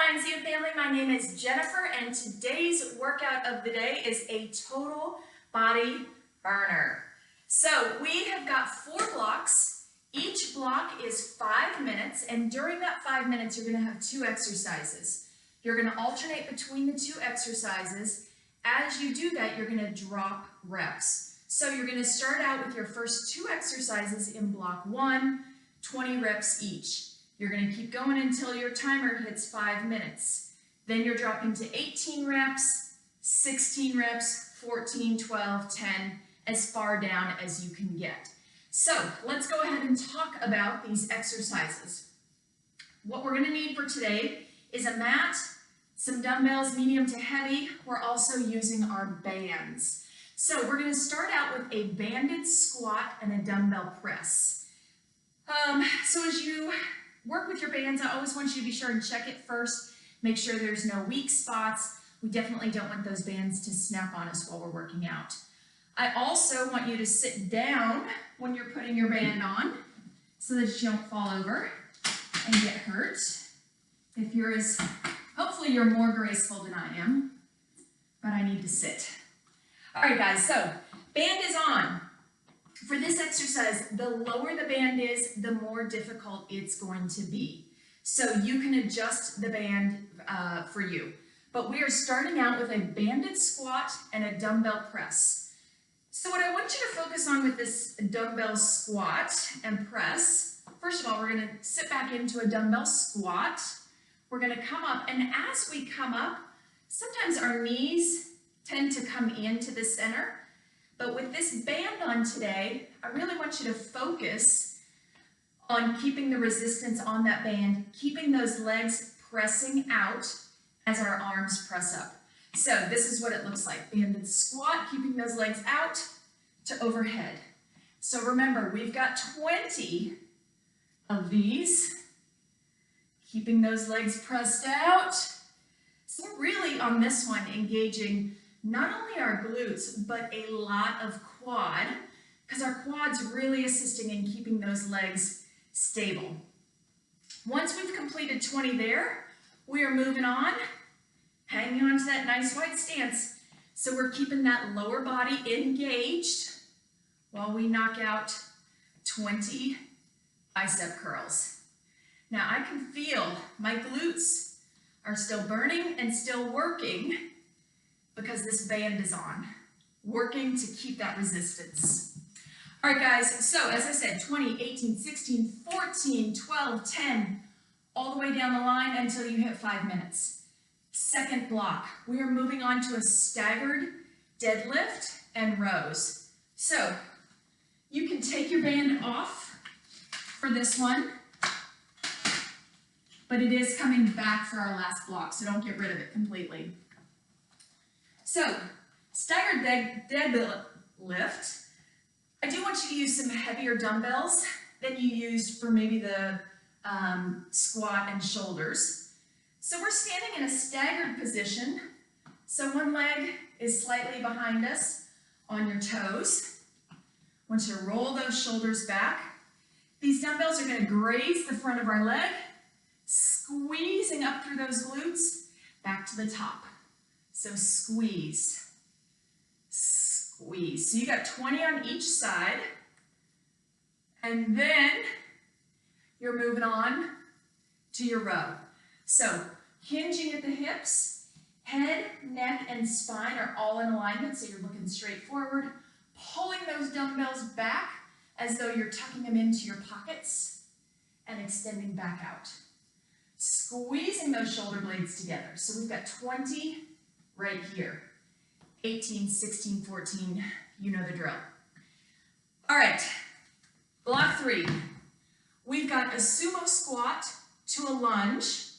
Lions U family, my name is Jennifer and today's workout of the day is a total body burner. So we have got 4 blocks. Each block is 5 minutes, and during that 5 minutes you're going to have 2 exercises. You're going to alternate between the 2 exercises. As you do that, you're going to drop reps. So you're going to start out with your first 2 exercises in block 1, 20 reps each. You're going to keep going until your timer hits 5 minutes. Then you're dropping to 18 reps, 16 reps, 14, 12, 10, as far down as you can get. So let's go ahead and talk about these exercises. What we're going to need for today is a mat, some dumbbells, medium to heavy. We're also using our bands. So we're going to start out with a banded squat and a dumbbell press. So as you work with your bands, I always want you to be sure and check it first. Make sure there's no weak spots. We definitely don't want those bands to snap on us while we're working out. I also want you to sit down when you're putting your band on so that you don't fall over and get hurt. If you're hopefully you're more graceful than I am, but I need to sit. All right, guys, so band is on. For this exercise, the lower the band is, the more difficult it's going to be. So you can adjust the band for you. But we are starting out with a banded squat and a dumbbell press. So what I want you to focus on with this dumbbell squat and press, first of all, we're going to sit back into a dumbbell squat. We're going to come up, and as we come up, sometimes our knees tend to come into the center. But with this band on today, I really want you to focus on keeping the resistance on that band, keeping those legs pressing out as our arms press up. So this is what it looks like. Banded squat, keeping those legs out to overhead. So remember, we've got 20 of these, keeping those legs pressed out. So we're really on this one engaging not only our glutes, but a lot of quad, because our quad's really assisting in keeping those legs stable. Once we've completed 20 there, we are moving on, hanging on to that nice wide stance. So we're keeping that lower body engaged while we knock out 20 bicep curls. Now I can feel my glutes are still burning and still working, because this band is on, working to keep that resistance. All right, guys, so as I said, 20, 18, 16, 14, 12, 10, all the way down the line until you hit 5 minutes. Second block, we are moving on to a staggered deadlift and rows. So you can take your band off for this one, but it is coming back for our last block, so don't get rid of it completely. So, staggered deadlift, I do want you to use some heavier dumbbells than you used for maybe the squat and shoulders. So we're standing in a staggered position. So one leg is slightly behind us on your toes. I want you to roll those shoulders back. These dumbbells are going to graze the front of our leg, squeezing up through those glutes, back to the top. So squeeze, squeeze. So you got 20 on each side, and then you're moving on to your row. So hinging at the hips, head, neck, and spine are all in alignment, so you're looking straight forward, pulling those dumbbells back as though you're tucking them into your pockets and extending back out. Squeezing those shoulder blades together. So we've got 20 right here. 18, 16, 14, you know the drill. All right, block 3. We've got a sumo squat to a lunge,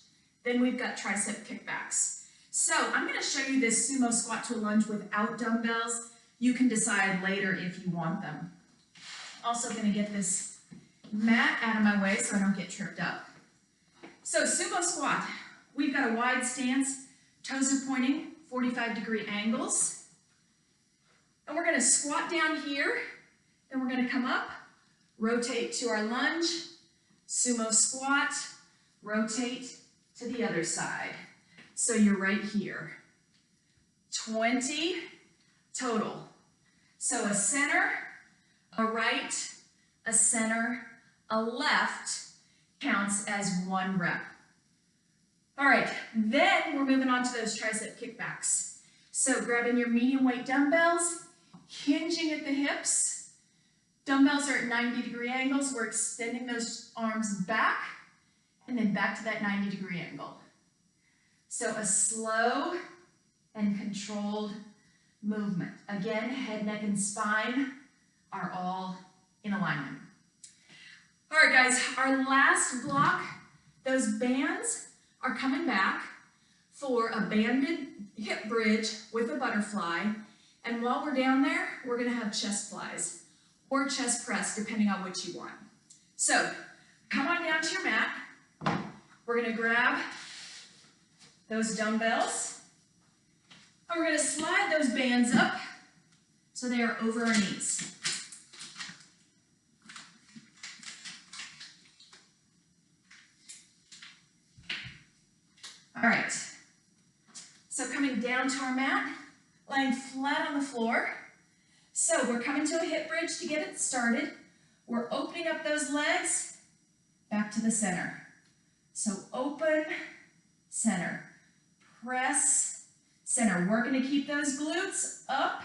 then we've got tricep kickbacks. So I'm going to show you this sumo squat to a lunge without dumbbells. You can decide later if you want them. Also going to get this mat out of my way so I don't get tripped up. So sumo squat, we've got a wide stance, toes are pointing, 45-degree angles. And we're going to squat down here, then we're going to come up, rotate to our lunge, sumo squat, rotate, to the other side. So you're right here. 20 total. So a center, a right, a center, a left counts as 1 rep. All right, then we're moving on to those tricep kickbacks. So grabbing your medium weight dumbbells, hinging at the hips. Dumbbells are at 90-degree angles. We're extending those arms back and then back to that 90-degree angle. So a slow and controlled movement. Again, head, neck, and spine are all in alignment. All right, guys, our last block, those bands are coming back for a banded hip bridge with a butterfly. And while we're down there, we're gonna have chest flies or chest press, depending on which you want. So come on down to your mat. We're gonna grab those dumbbells. And we're gonna slide those bands up so they are over our knees. All right, so coming down to our mat, laying flat on the floor. So we're coming to a hip bridge to get it started. We're opening up those legs back to the center. So open, center, press, center. We're gonna keep those glutes up.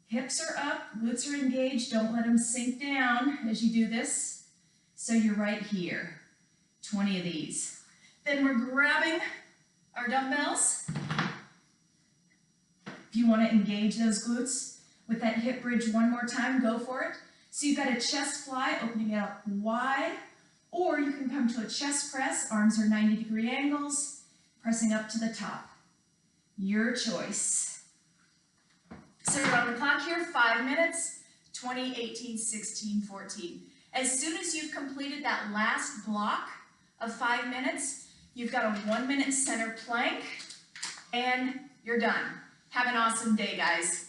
Hips are up, glutes are engaged. Don't let them sink down as you do this. So you're right here, 20 of these. Then we're grabbing our dumbbells. If you want to engage those glutes with that hip bridge one more time, go for it. So you've got a chest fly, opening it up wide, or you can come to a chest press. Arms are 90-degree angles, pressing up to the top. Your choice. So you're on the clock here, 5 minutes, 20, 18, 16, 14. As soon as you've completed that last block of 5 minutes, you've got a 1-minute center plank, and you're done. Have an awesome day, guys.